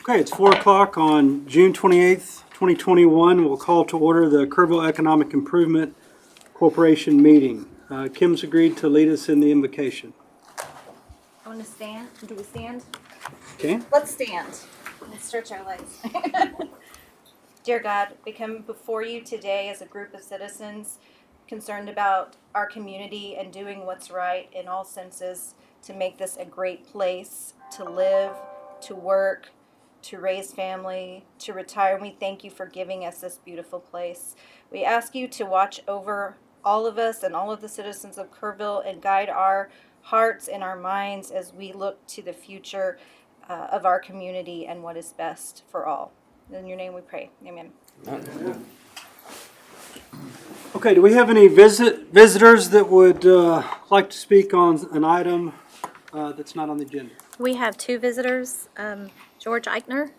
Okay, it's 4 o'clock on June 28th, 2021. We'll call to order the Kerrville Economic Improvement Corporation meeting. Kim's agreed to lead us in the invocation. I want to stand. Do we stand? Okay? Let's stand. Let's stretch our legs. Dear God, we come before you today as a group of citizens concerned about our community and doing what's right in all senses to make this a great place to live, to work, to raise family, to retire. And we thank you for giving us this beautiful place. We ask you to watch over all of us and all of the citizens of Kerrville and guide our hearts and our minds as we look to the future of our community and what is best for all. In your name we pray. Amen. Okay, do we have any visitors that would like to speak on an item that's not on the agenda? We have two visitors, George Eichner.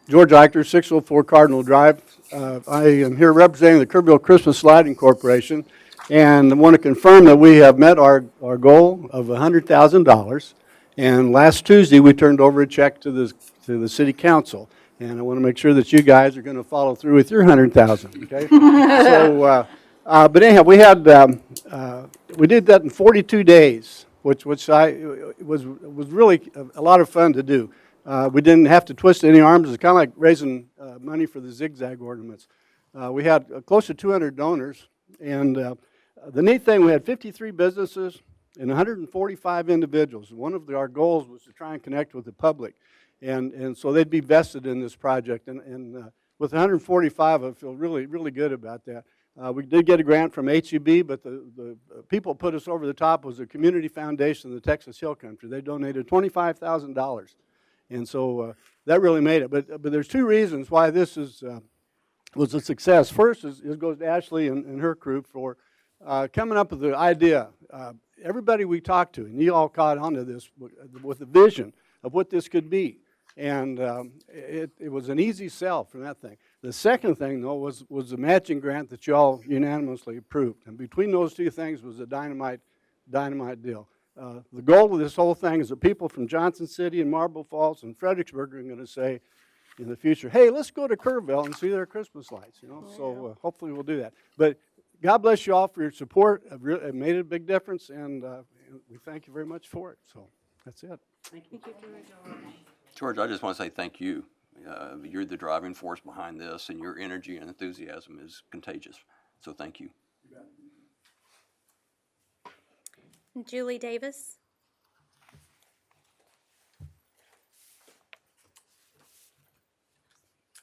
George Eicher, 604 Cardinal Drive. I am here representing the Kerrville Christmas Lighting Corporation, and I want to confirm that we have met our goal of $100,000. And last Tuesday, we turned over a check to the City Council, and I want to make sure that you guys are going to follow through with your $100,000. Okay. So, but anyhow, we did that in 42 days, which was really a lot of fun to do. We didn't have to twist any arms. It's kind of like raising money for the zigzag ornaments. We had close to 200 donors, and the neat thing, we had 53 businesses and 145 individuals. One of our goals was to try and connect with the public, and so they'd be vested in this project. And with 145, I feel really, really good about that. We did get a grant from HEB, but the people put us over the top was the Community Foundation of the Texas Hill Country. They donated $25,000. And so that really made it. But there's two reasons why this was a success. First, it goes to Ashley and her crew for coming up with the idea. Everybody we talked to, and you all caught onto this with the vision of what this could be. And it was an easy sell from that thing. The second thing, though, was the matching grant that you all unanimously approved. And between those two things was a dynamite deal. The goal of this whole thing is that people from Johnson City and Marble Falls and Fredericksburg are going to say in the future, hey, let's go to Kerrville and see their Christmas lights. So hopefully we'll do that. But God bless you all for your support. It made a big difference, and we thank you very much for it. So that's it. Thank you. George, I just want to say thank you. You're the driving force behind this, and your energy and enthusiasm is contagious. So thank you. Julie Davis.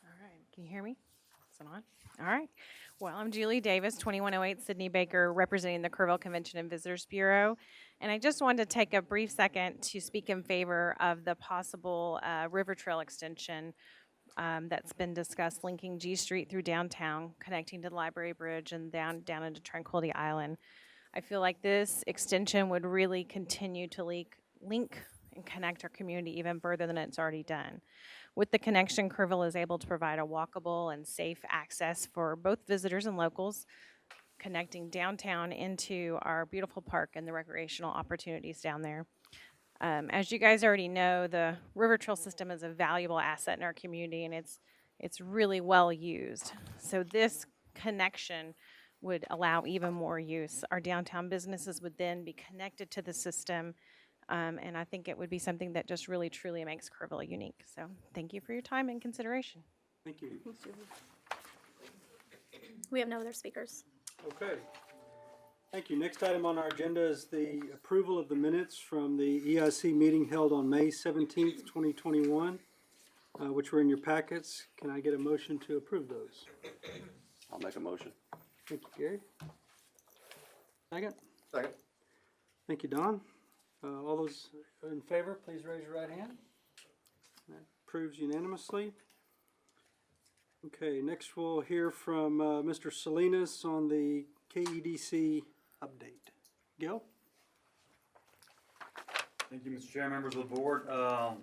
All right, can you hear me? Is it on? All right. Well, I'm Julie Davis, 2108 Sydney Baker, representing the Kerrville Convention and Visitors Bureau. And I just wanted to take a brief second to speak in favor of the possible River Trail extension that's been discussed, linking G Street through downtown, connecting to the Library Bridge and down into Tranquility Island. I feel like this extension would really continue to link and connect our community even further than it's already done. With the connection, Kerrville is able to provide a walkable and safe access for both visitors and locals, connecting downtown into our beautiful park and the recreational opportunities down there. As you guys already know, the River Trail system is a valuable asset in our community, and it's really well used. So this connection would allow even more use. Our downtown businesses would then be connected to the system, and I think it would be something that just really, truly makes Kerrville unique. So thank you for your time and consideration. Thank you. We have no other speakers. Okay. Thank you. Next item on our agenda is the approval of the minutes from the EIC meeting held on May 17th, 2021, which were in your packets. Can I get a motion to approve those? I'll make a motion. Thank you, Gary. Second? Second. Thank you, Don. All those in favor, please raise your right hand. That approves unanimously. Okay, next we'll hear from Mr. Salinas on the KEDC update. Gil? Thank you, Mr. Chair, members of the board. I'm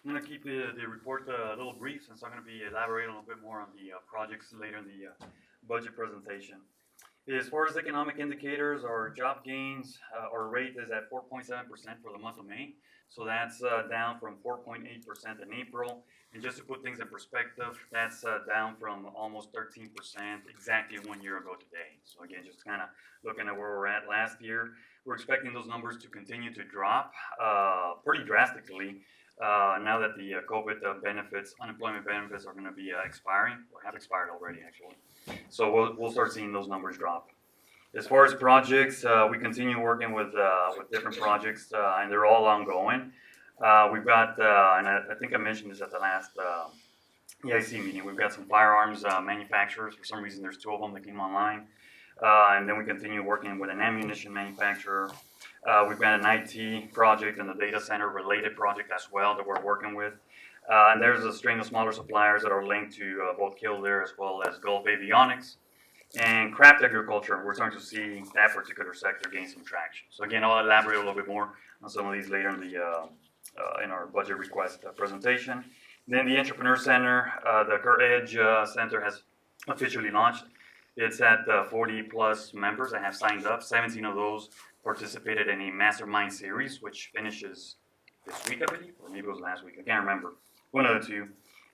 going to keep the report a little brief since I'm going to be elaborating a little bit more on the projects later in the budget presentation. As far as economic indicators, our job gains, our rate is at 4.7% for the month of May. So that's down from 4.8% in April. And just to put things in perspective, that's down from almost 13% exactly 1 year ago today. So again, just kind of looking at where we're at last year, we're expecting those numbers to continue to drop pretty drastically now that the COVID benefits, unemployment benefits are going to be expiring, or have expired already actually. So we'll start seeing those numbers drop. As far as projects, we continue working with different projects, and they're all ongoing. We've got, and I think I mentioned this at the last EIC meeting, we've got some firearms manufacturers. For some reason, there's 2 of them that came online. And then we continue working with an ammunition manufacturer. We've got an IT project and a data center related project as well that we're working with. And there's a string of smaller suppliers that are linked to both Kildare as well as Gulf Avionics. And craft agriculture, we're starting to see that particular sector gain some traction. So again, I'll elaborate a little bit more on some of these later in the in our budget request presentation. Then the Entrepreneur Center, the CurEdge Center has officially launched. It's at 40 plus members that have signed up. 17 of those participated in a mastermind series, which finishes this week, I believe, or maybe it was last week. I can't remember. One of the two.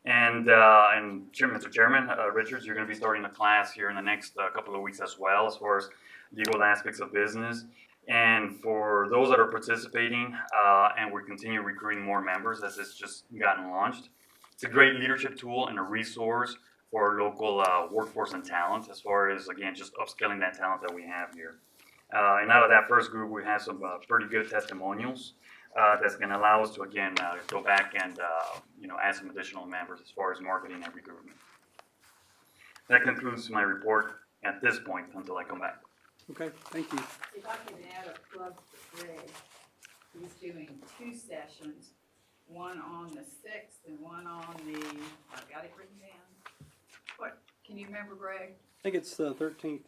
And Mr. Chairman, Richards, you're going to be starting a class here in the next couple of weeks as well, as far as legal aspects of business. And for those that are participating, and we continue recruiting more members as it's just gotten launched, it's a great leadership tool and a resource for our local workforce and talent, as far as, again, just upskilling that talent that we have here. And out of that first group, we have some pretty good testimonials that's going to allow us to, again, go back and, add some additional members as far as marketing and recruitment. That concludes my report at this point until I come back. Okay, thank you. If I could add a plug for Greg, he's doing 2 sessions, one on the 6th and one on the, I've got it written down. What, can you remember, Greg? I think it's the 13th.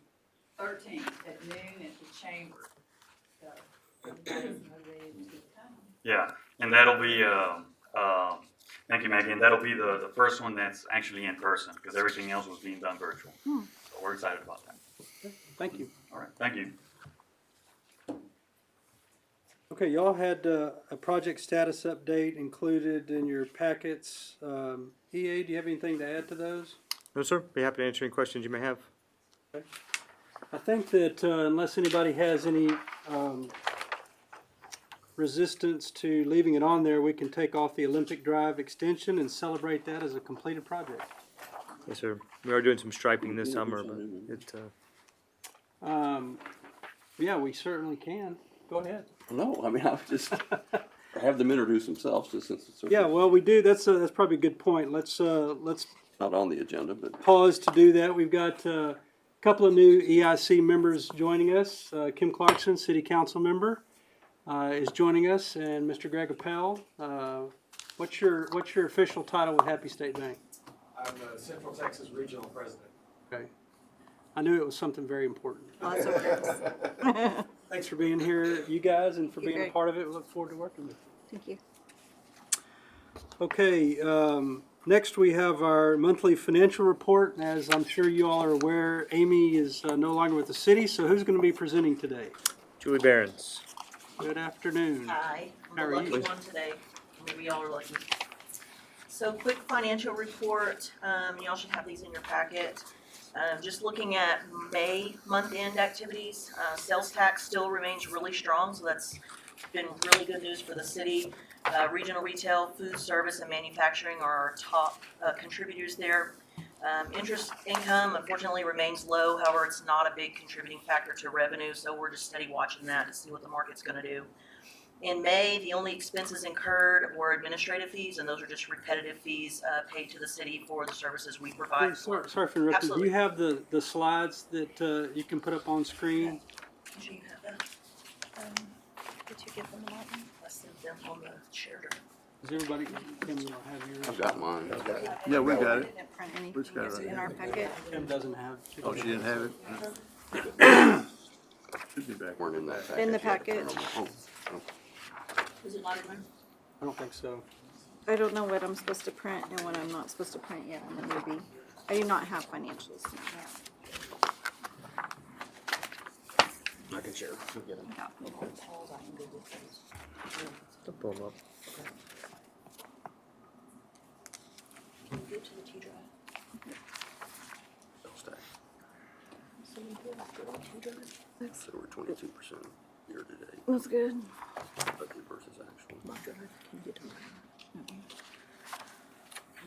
13th at noon at the chamber. So, everybody's motivated to come. Yeah, and that'll be, thank you, Maggie, and that'll be the first one that's actually in person, because everything else was being done virtual. So we're excited about that. Thank you. All right, thank you. Okay, y'all had a project status update included in your packets. EA, do you have anything to add to those? No, sir. Be happy to answer any questions you may have. I think that unless anybody has any resistance to leaving it on there, we can take off the Olympic Drive extension and celebrate that as a completed project. Yes, sir. We are doing some striping this summer, but it, Yeah, we certainly can. Go ahead. No, I mean, I would just have them introduce themselves, just since it's Yeah, well, we do. That's probably a good point. Let's not on the agenda, but pause to do that. We've got a couple of new EIC members joining us. Kim Clarkson, City Council member, is joining us, and Mr. Greg Appel. What's your official title with Happy State Bank? I'm the Central Texas Regional President. Okay. I knew it was something very important. Lots of words. Thanks for being here, you guys, and for Thank you, being a Greg. part of it. We look forward to working with you. Thank you. Okay, next we have our monthly financial report. As I'm sure you all are aware, Amy is no longer with the city, so who's going to be presenting today? Julie Barons. Good afternoon. Hi, How I'm are the lucky you? one today. Maybe y'all are lucky. So quick financial report, y'all should have these in your packet. Just looking at May month-end activities, sales tax still remains really strong, so that's been really good news for the city. Regional retail, food service, and manufacturing are our top contributors there. Interest income unfortunately remains low, however, it's not a big contributing factor to revenue, so we're just steady watching that to see what the market's gonna do. In May, the only expenses incurred were administrative fees, and those are just repetitive fees paid to the city for the services we Hey, provide. sorry for interrupting. Do Absolutely. you have the slides that you can put up on screen? I'm sure you have that. Did you give them Martin? I sent them on the share. Does everybody, Kim, you don't have yours? I've got mine. Yeah, we got I it. didn't print anything. We've got it Is right in our packet? Kim doesn't have. Oh, she didn't have it? Should be back. Weren't in that package. In the yet. package. Oh, Is it not in there? I don't think so. I don't know what I'm supposed to print and what I'm not supposed to print yet. I'm a newbie. I do not have financials. Sure. We'll get 'em. I'll pull 'em up. Go to the T drive. Sales tax. So we go back to the T drive. So we're 22% year to date, That's good. budget versus actual. My drive, can you get to mine? Can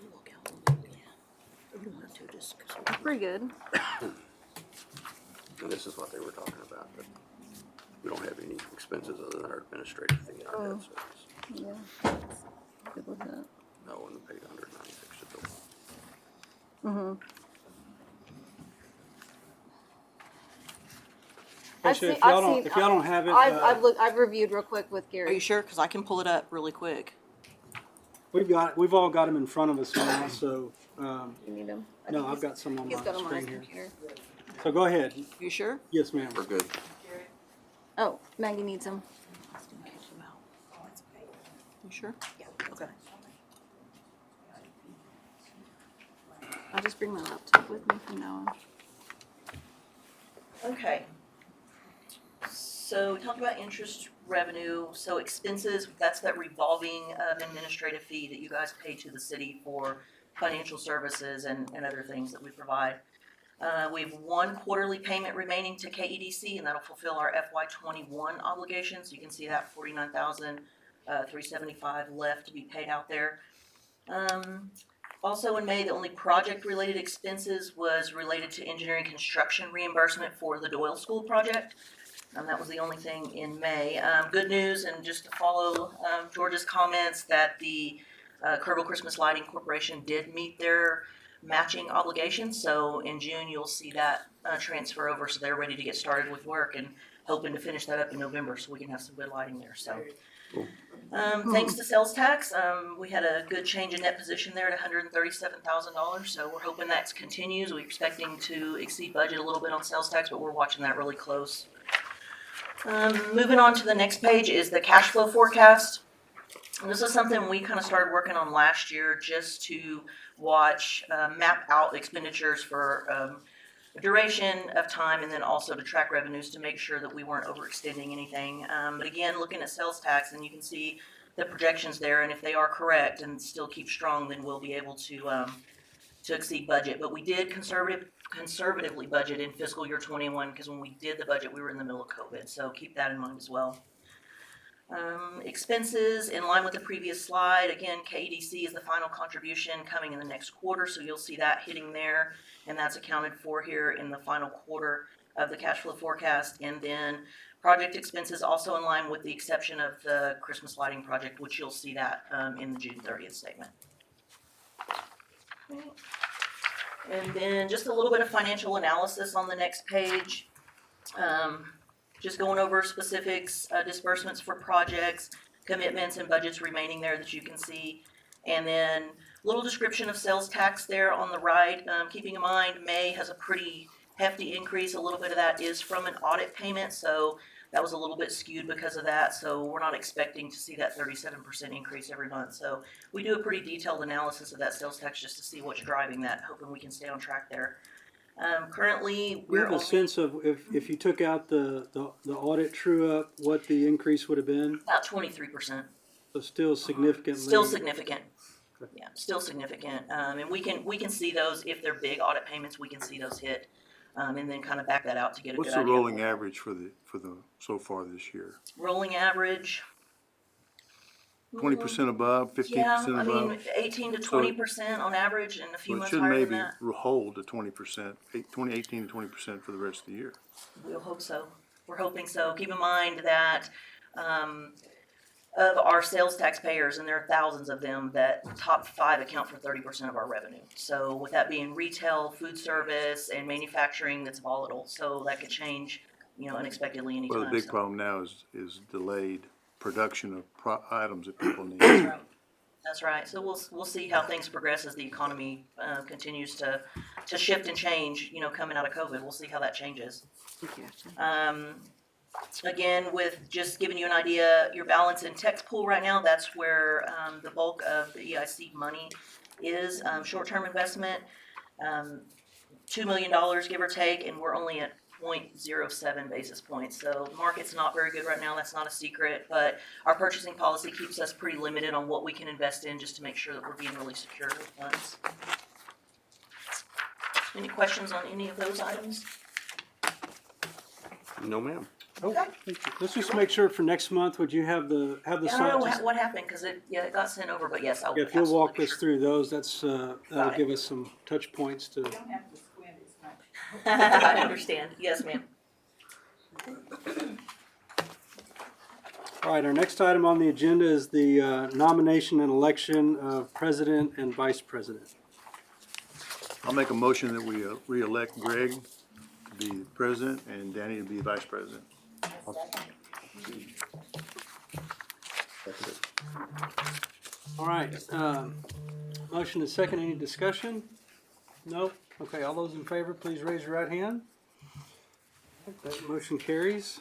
you look out a little bit? Yeah. You don't have to, just 'cause we're- Pretty good. And this is what they were talking about, but we don't have any expenses other than our administrative fee and our debt service. Yeah. Good with that. No, and we paid 196 to bill. Mm-hmm. Actually, if y'all don't have it, I've reviewed real quick with Are you Gary. sure? Cause I can pull it up really quick. we've all got them in front of us now, so, You need them? no, I've got some on He's my got them on his screen here. computer. So go ahead. You sure? Yes, ma'am. We're good. Oh, Maggie needs them. You sure? Yeah. Okay. I'll just bring my laptop with me from now on. Okay. So we talked about interest revenue, so expenses, that's that revolving administrative fee that you guys pay to the city for financial services and other things that we provide. We have one quarterly payment remaining to KEDC, and that'll fulfill our FY '21 obligations. You can see that $49,375 left to be paid out there. Also in May, the only project-related expenses was related to engineering construction reimbursement for the Doyle School project. That was the only thing in May. Good news, and just to follow George's comments, that the Kerrville Christmas Lighting Corporation did meet their matching obligations. So in June, you'll see that transfer over, so they're ready to get started with work and hoping to finish that up in November so we can have some good lighting there. So. Thanks to sales tax, we had a good change in net position there at $137,000, so we're hoping that continues. We're expecting to exceed budget a little bit on sales tax, but we're watching that really close. Moving on to the next page is the cash flow forecast. And this is something we kind of started working on last year just to watch, map out expenditures for a duration of time, and then also to track revenues to make sure that we weren't overextending anything. But again, looking at sales tax, and you can see the projections there, and if they are correct and still keep strong, then we'll be able to exceed budget. But we did conservatively budget in fiscal year '21, because when we did the budget, we were in the middle of COVID, so keep that in mind as well. Expenses, in line with the previous slide, again, KEDC is the final contribution coming in the next quarter, so you'll see that hitting there, and that's accounted for here in the final quarter of the cash flow forecast. And then project expenses also in line, with the exception of the Christmas lighting project, which you'll see that in the June 30th statement. And then just a little bit of financial analysis on the next page. Just going over specifics, disbursements for projects, commitments and budgets remaining there that you can see. And then a little description of sales tax there on the right. Keeping in mind, May has a pretty hefty increase. A little bit of that is from an audit payment, so that was a little bit skewed because of that. So we're not expecting to see that 37% increase every month. So we do a pretty detailed analysis of that sales tax just to see what's driving that, hoping we can stay on track there. Currently, We we're have a only sense of if you took out the audit true up, what the increase would have been? about 23%. So still significantly. Still significant. Yeah, still significant. And we can see those, if they're big audit payments, we can see those hit, and then kind of back that out to get a good What's idea. the rolling average for the so far this year? Rolling average. 20% above, 15% Yeah, I above? mean, 18 to 20% on average, and a few So it months should higher than maybe that. hold to 20%, 18 to 20% for the rest of the year. We'll hope so. We're hoping so. Keep in mind that of our sales taxpayers, and there are thousands of them, that top 5 account for 30% of our revenue. So with that being retail, food service, and manufacturing, that's volatile. So that could change, unexpectedly anytime. Well, the big So- problem now is delayed production of items that people need. That's right. That's right. So we'll see how things progress as the economy continues to shift and change. Coming out of COVID, we'll see how that changes. Again, with just giving you an idea, your balance in tax pool right now, that's where the bulk of the EIC money is. Short-term investment, $2 million, give or take, and we're only at 0.07 basis points. So the market's not very good right now, that's not a secret, but our purchasing policy keeps us pretty limited on what we can invest in just to make sure that we're being really secure with funds. Any questions on any of those items? No, ma'am. Okay. Let's just make sure for next month, would you have the I don't know scientists? what happened, because it got sent over, but yes, I'll. If you'll walk absolutely us sure. through those, that'll Got it. give us some touch points to. You don't have to squint as much. I understand, yes, ma'am. All right, our next item on the agenda is the nomination and election of president and vice president. I'll make a motion that we re-elect Greg to be president and Danny to be vice president. All right, motion is second. Any discussion? No? Okay, all those in favor, please raise your right hand. That motion carries.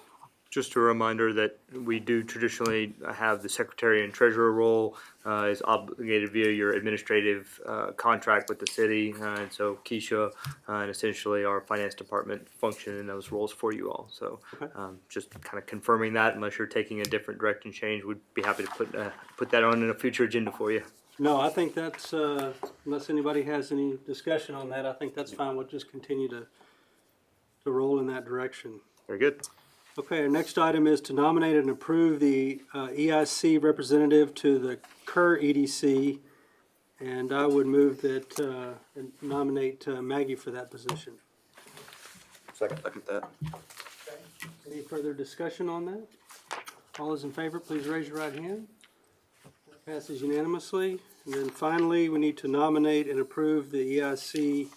Just a reminder that we do traditionally have the secretary and treasurer role is obligated via your administrative contract with the city. And so Keisha and essentially our finance department function in those roles for you all. So just kind of confirming that, unless you're taking a different direction change, we'd be happy to put that on in a future agenda for you. No, I think that's, unless anybody has any discussion on that, I think that's fine. We'll just continue to roll in that direction. Very good. Okay, our next item is to nominate and approve the EIC representative to the Kerr EDC. And I would move that, and nominate Maggie for that position. Second that. Any further discussion on that? All those in favor, please raise your right hand. That passes unanimously. And then finally, we need to nominate and approve the EIC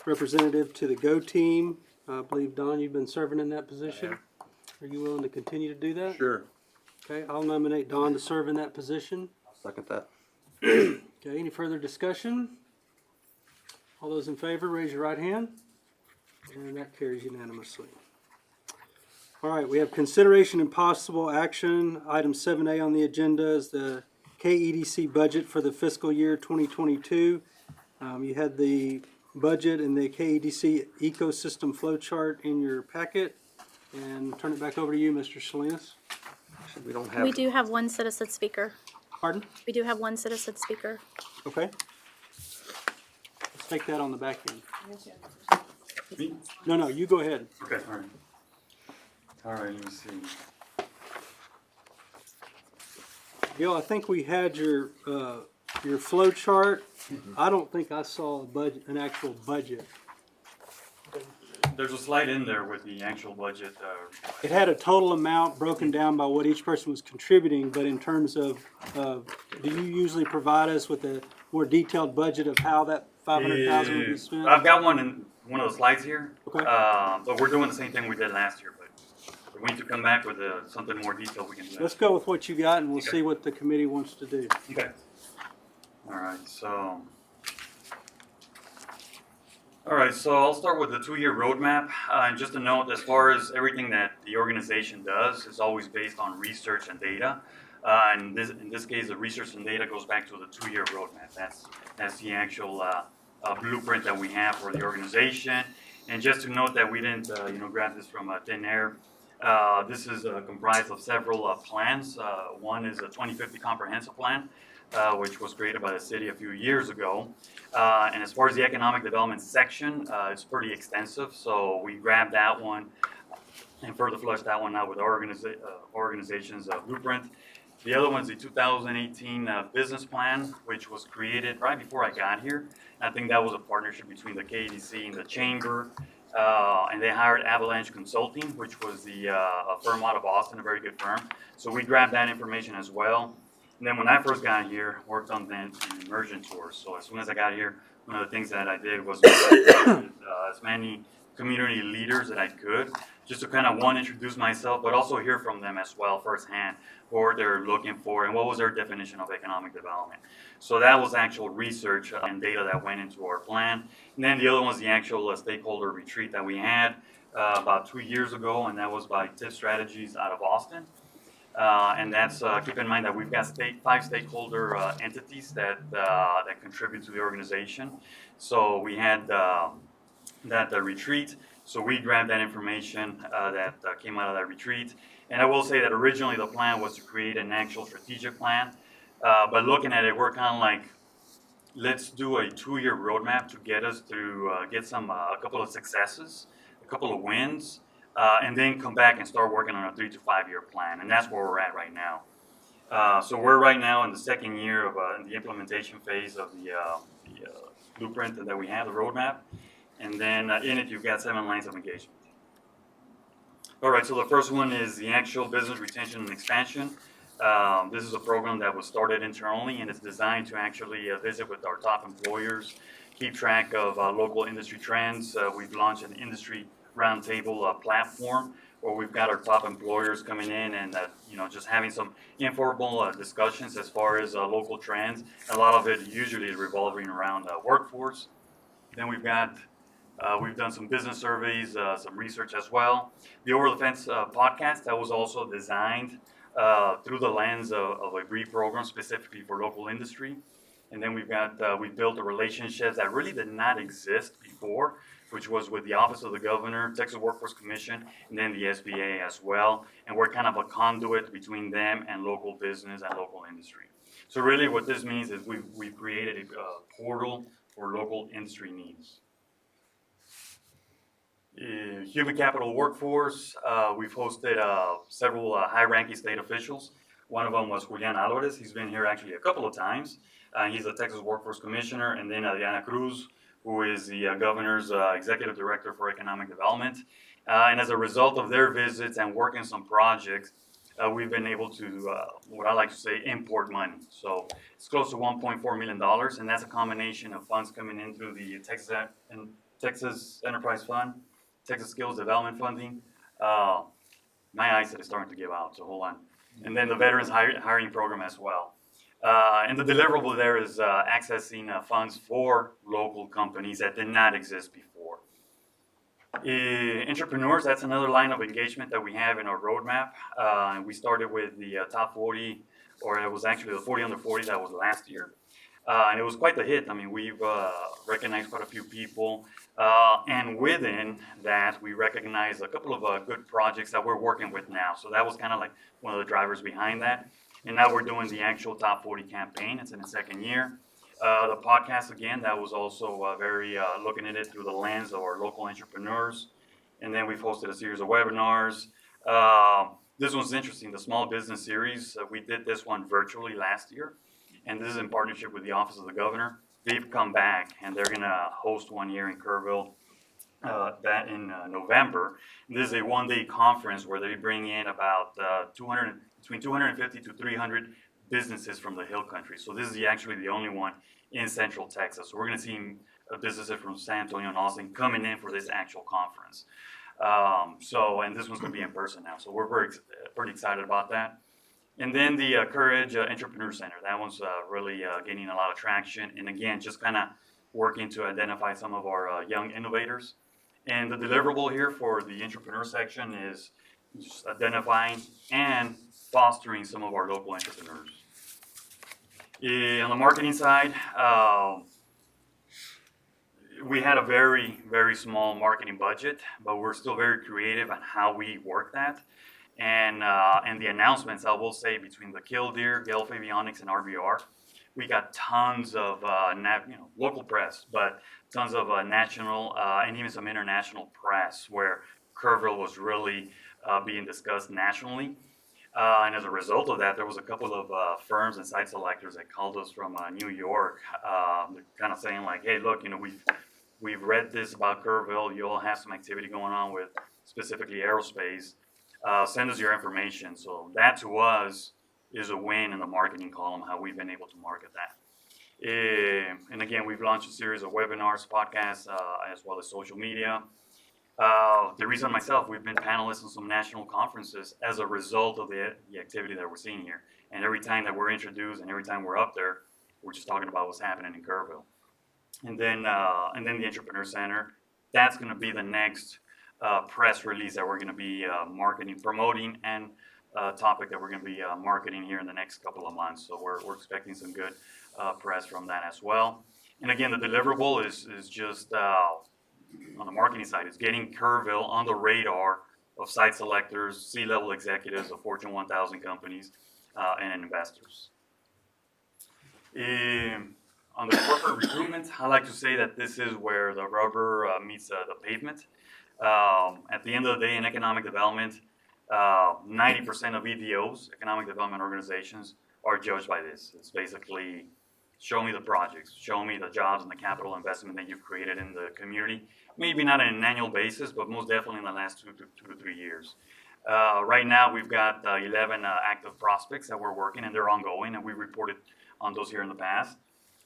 representative to the GO team. I believe, Don, you've been serving in that position. Are you willing to continue to do that? Sure. Okay, I'll nominate Don to serve in that position. Second that. Okay, any further discussion? All those in favor, raise your right hand. And that carries unanimously. All right, we have consideration and possible action. Item 7A on the agenda is the KEDC budget for the fiscal year 2022. You had the budget and the KEDC ecosystem flow chart in your packet. And turn it back over to you, Mr. Salinas. We don't have. We do have one citizen speaker. Pardon? We do have one citizen speaker. Okay. Let's take that on the back end. No, you go ahead. Okay, all right. All right, let me see. Gil, I think we had your flow chart. I don't think I saw a budget, an actual budget. There's a slide in there with the actual budget. It had a total amount broken down by what each person was contributing, but in terms of, do you usually provide us with a more detailed budget of how that 500,000 would be spent? I've got one in one of the slides here. Okay. But we're doing the same thing we did last year, but if we need to come back with something more detailed, we can do that. Let's go with what you got and we'll Okay. see what the committee wants to do. Okay. All right, so. All right, so I'll start with the 2-year roadmap. And just a note, as far as everything that the organization does, is always based on research and data. And in this case, the research and data goes back to the 2-year roadmap. That's the actual blueprint that we have for the organization. And just to note that we didn't, grab this from thin air. This is comprised of several plans. One is a 2050 comprehensive plan, which was created by the city a few years ago. And as far as the economic development section, it's pretty extensive. So we grabbed that one and further fleshed that one out with our organization's blueprint. The other one's the 2018 business plan, which was created right before I got here. I think that was a partnership between the KEDC and the chamber. And they hired Avalanche Consulting, which was a firm out of Austin, a very good firm. So we grabbed that information as well. And then when I first got here, worked on the immersion tours. So as soon as I got here, one of the things that I did was as many community leaders that I could, just to kind of, one, introduce myself, but also hear from them as well firsthand, what they're looking for and what was their definition of economic development. So that was actual research and data that went into our plan. And then the other one was the actual stakeholder retreat that we had about 2 years ago, and that was by TIP Strategies out of Austin. And that's, keep in mind that we've got 5 stakeholder entities that contribute to the organization. So we had that retreat, So we grabbed that information that came out of that retreat. And I will say that originally the plan was to create an actual strategic plan. But looking at it, we're kind of like, let's do a 2-year roadmap to get us through, get a couple of successes, a couple of wins, and then come back and start working on a 3 to 5 year plan. And that's where we're at right now. So we're right now in the second year of the implementation phase of the blueprint that we have, the roadmap. And then in it, you've got 7 lines of engagement. All right, so the first one is the actual business retention and expansion. This is a program that was started internally, and it's designed to actually visit with our top employers, keep track of local industry trends. We've launched an industry roundtable platform where we've got our top employers coming in and just having some informal discussions as far as local trends. A lot of it usually is revolving around workforce. Then we've done some business surveys, some research as well. The Over the Fence podcast, that was also designed through the lens of a brief program specifically for local industry. And then we've built the relationships that really did not exist before, which was with the Office of the Governor, Texas Workforce Commission, and then the SBA as well. And we're kind of a conduit between them and local business and local industry. So really what this means is we've created a portal for local industry needs. Human capital workforce, we've hosted several high-ranking state officials. One of them was Julian Alvarez. He's been here actually a couple of times. He's the Texas Workforce Commissioner, and then Adriana Cruz, who is the governor's executive director for economic development. And as a result of their visits and working some projects, we've been able to, what I like to say, import money. So it's close to $1.4 million, and that's a combination of funds coming in through the Texas Enterprise Fund, Texas Skills Development Funding. My eyesight is starting to give out, so hold on. And then the Veterans Hiring Program as well. And the deliverable there is accessing funds for local companies that did not exist before. Entrepreneurs, that's another line of engagement that we have in our roadmap. We started with the top 40, or it was actually the 40 under 40 that was last year. And it was quite the hit. I mean, we've recognized quite a few people. And within that, we recognized a couple of good projects that we're working with now. So that was kind of like one of the drivers behind that. And now we're doing the actual top 40 campaign. It's in its second year. The podcast, again, that was also very looking at it through the lens of our local entrepreneurs. And then we've hosted a series of webinars. This one's interesting, the Small Business Series. We did this one virtually last year. And this is in partnership with the Office of the Governor. They've come back, and they're going to host one here in Kerrville that in November. This is a one-day conference where they bring in about between 250 to 300 businesses from the Hill Country. So this is actually the only one in Central Texas. So we're going to see businesses from San Antonio and Austin coming in for this actual conference. And this one's going to be in person now. So we're pretty excited about that. And then the Courage Entrepreneur Center. That one's really gaining a lot of traction. And again, just kind of working to identify some of our young innovators. And the deliverable here for the entrepreneur section is just identifying and fostering some of our local entrepreneurs. On the marketing side, we had a very, very small marketing budget, but we're still very creative on how we work that. And the announcements, I will say, between the Killdeer, Gale Avionics, and RBR, we got tons of local press, but tons of national and even some international press where Kerrville was really being discussed nationally. And as a result of that, there was a couple of firms and site selectors that called us from New York, kind of saying like, hey, look, we've read this about Kerrville. You all have some activity going on with specifically aerospace. Send us your information. So that to us is a win in the marketing column, how we've been able to market that. And again, we've launched a series of webinars, podcasts, as well as social media. Teresa and myself, we've been panelists in some national conferences as a result of the activity that we're seeing here. And every time that we're introduced and every time we're up there, we're just talking about what's happening in Kerrville. And then the Entrepreneur Center, that's going to be the next press release that we're going to be promoting, and topic that we're going to be marketing here in the next couple of months. So we're expecting some good press from that as well. And again, the deliverable is just on the marketing side is getting Kerrville on the radar of site selectors, C-level executives of Fortune 1000 companies, and investors. On the corporate recruitment, I like to say that this is where the rubber meets the pavement. At the end of the day, in economic development, 90% of EDOs, economic development organizations, are judged by this. It's basically, show me the projects, show me the jobs and the capital investment that you've created in the community. Maybe not on an annual basis, but most definitely in the last 2 to 3 years. Right now, we've got 11 active prospects that we're working, and they're ongoing, and we reported on those here in the past.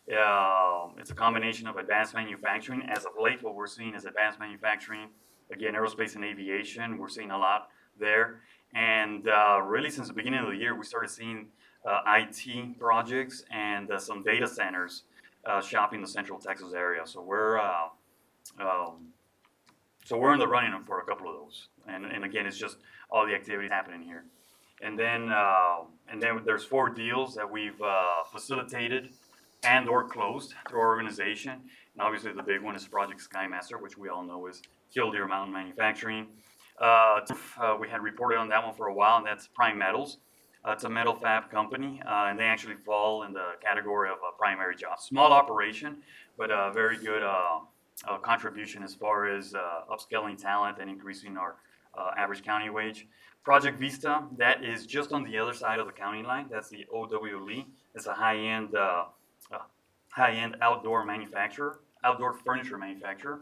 It's a combination of advanced manufacturing. As of late, what we're seeing is advanced manufacturing, again, aerospace and aviation. We're seeing a lot there. And really, since the beginning of the year, we started seeing IT projects and some data centers shopping the Central Texas area. So we're in the running for a couple of those. And again, it's just all the activities happening here. And then there's 4 deals that we've facilitated and or closed through our organization. And obviously the big one is Project Skymaster, which we all know is Killdeer Mountain Manufacturing. We had reported on that one for a while, and that's Prime Metals. It's a metal fab company, and they actually fall in the category of primary jobs. Small operation, but a very good contribution as far as upscaling talent and increasing our average county wage. Project Vista, that is just on the other side of the county line. That's the OWLE. It's a high-end outdoor manufacturer, outdoor furniture manufacturer.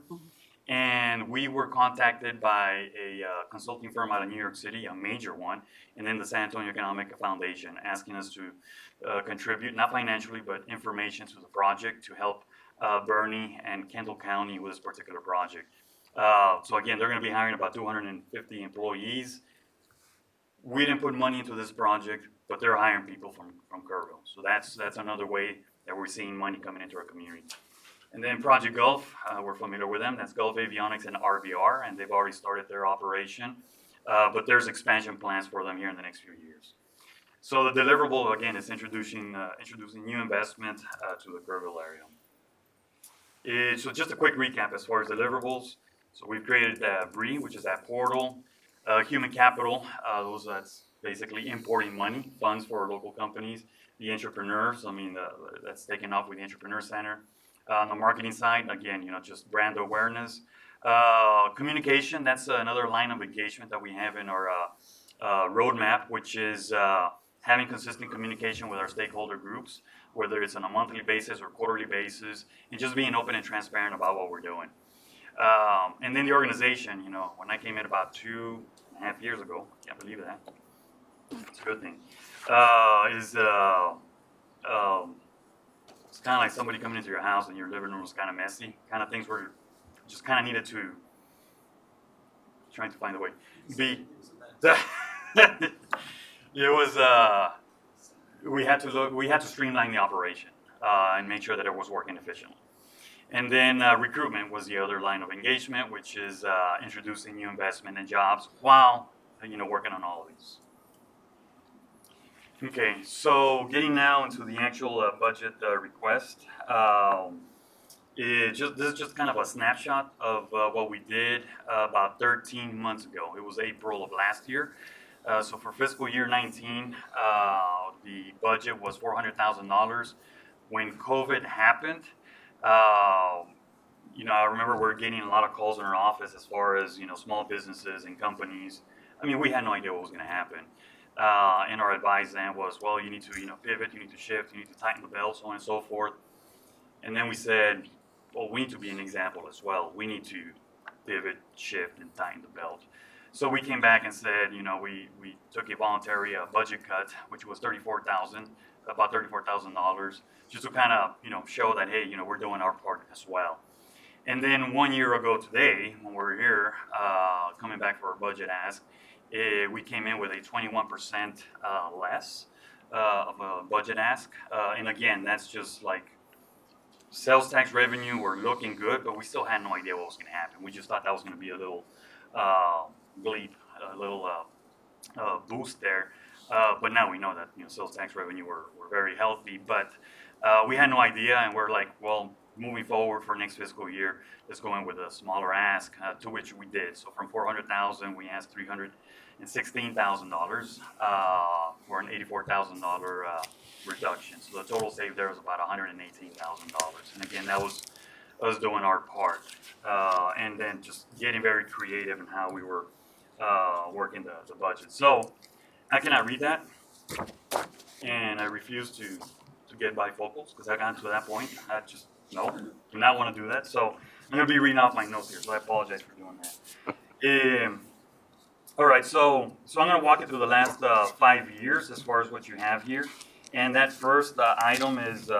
And we were contacted by a consulting firm out of New York City, a major one, and then the San Antonio Economic Foundation, asking us to contribute, not financially, but information to the project to help Bernie and Kendall County with this particular project. So again, they're going to be hiring about 250 employees. We didn't put money into this project, but they're hiring people from Kerrville. So that's another way that we're seeing money coming into our community. And then Project Gulf, we're familiar with them. That's Gulf Avionics and RVR, and they've already started their operation. But there's expansion plans for them here in the next few years. So the deliverable, again, is introducing new investment to the Kerrville area. So just a quick recap as far as deliverables. So we've created BRE, which is that portal. Human capital, that's basically importing money, funds for local companies. The entrepreneurs, that's taken off with the Entrepreneur Center. On the marketing side, again, just brand awareness. Communication, that's another line of engagement that we have in our roadmap, which is having consistent communication with our stakeholder groups, whether it's on a monthly basis or quarterly basis, and just being open and transparent about what we're doing. And then the organization, when I came in about 2.5 years ago, can't believe that. It's a good thing. It's kind of like somebody coming into your house and your living room was kind of messy, kind of things where just kind of needed to, trying to find a way, be, it was, we had to streamline the operation and make sure that it was working efficiently. And then recruitment was the other line of engagement, which is introducing new investment and jobs while, working on all of these. Okay, so getting now into the actual budget request. This is just kind of a snapshot of what we did about 13 months ago. It was April of last year. So for fiscal year 19, the budget was $400,000. When COVID happened, I remember we're getting a lot of calls in our office as far as, small businesses and companies. We had no idea what was going to happen. And our advice then was, well, you need to, pivot, you need to shift, you need to tighten the belt, so on and so forth. And then we said, well, we need to be an example as well. We need to pivot, shift, and tighten the belt. So we came back and said, we took a voluntary budget cut, which was about $34,000, just to kind of, show that, hey, we're doing our part as well. And then 1 year ago today, when we're here, coming back for our budget ask, we came in with a 21% less of a budget ask. And again, that's just like sales tax revenue were looking good, but we still had no idea what was going to happen. We just thought that was going to be a little bleep, a little boost there. But now we know that sales tax revenue were very healthy, but we had no idea, and we're like, well, moving forward for next fiscal year, is going with a smaller ask, to which we did. So from 400,000, we asked $316,000 for an $84,000 reduction. So the total save there was about $118,000. And again, that was us doing our part, and then just getting very creative in how we were working the budget. So I cannot read that, and I refuse to get bifocals because I got to that point. I just do not want to do that. So I'm going to be reading off my notes here, so I apologize for doing that. All right, so I'm going to walk you through the last 5 years as far as what you have here. And that first item is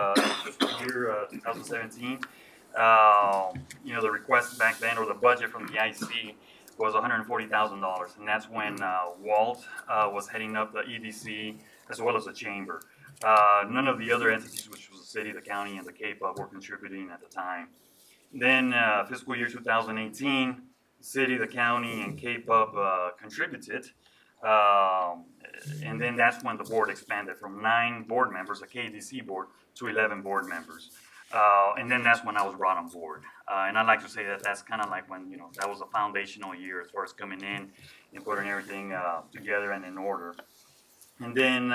fiscal year 2017. The request back then, or the budget from the IC, was $140,000, and that's when Walt was heading up the EDC as well as the chamber. None of the other entities, which was the city, the county, and the KPUB, were contributing at the time. Then fiscal year 2018, the city, the county, and KPUB contributed. And then that's when the board expanded from 9 board members, a KDC board, to 11 board members. And then that's when I was brought on board. And I like to say that that's kind of like when, that was a foundational year as far as coming in and putting everything together and in order. And then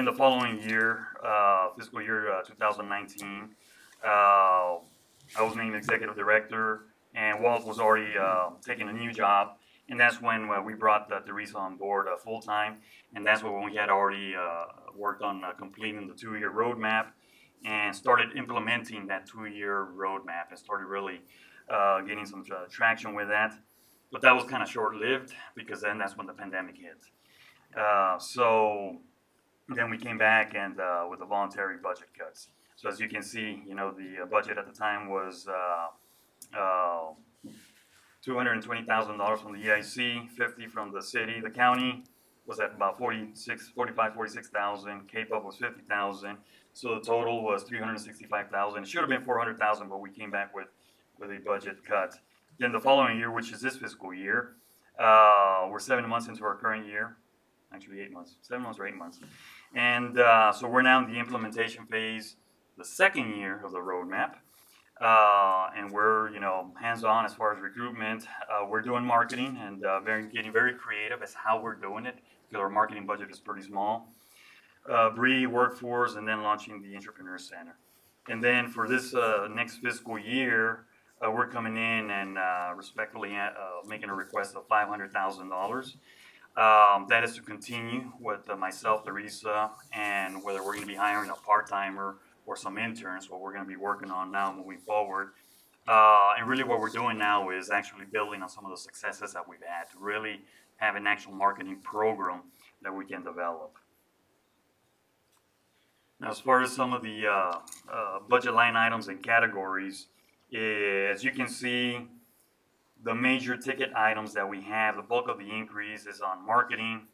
the following year, fiscal year 2019, I was named executive director, and Walt was already taking a new job. And that's when we brought Teresa on board full-time. And that's when we had already worked on completing the 2-year roadmap and started implementing that 2-year roadmap and started really getting some traction with that. But that was kind of short-lived because then that's when the pandemic hit. So then we came back and with the voluntary budget cuts. So as you can see, the budget at the time was $220,000 from the EIC, $50,000 from the city. The county was at about $46,000. KPUB was $50,000. So the total was $365,000. It should have been $400,000, but we came back with a budget cut. Then the following year, which is this fiscal year, we're 7 months into our current year. Actually 8 months, 7 months or 8 months. And so we're now in the implementation phase, the second year of the roadmap. And we're, hands-on as far as recruitment. We're doing marketing and getting very creative as how we're doing it because our marketing budget is pretty small. Bree, workforce, and then launching the Entrepreneur Center. And then for this next fiscal year, we're coming in and respectfully making a request of $500,000. That is to continue with myself, Teresa, and whether we're going to be hiring a part-timer or some interns, what we're going to be working on now moving forward. And really what we're doing now is actually building on some of the successes that we've had to really have an actual marketing program that we can develop. Now, as far as some of the budget line items and categories, as you can see, the major ticket items that we have, the bulk of the increase is on marketing,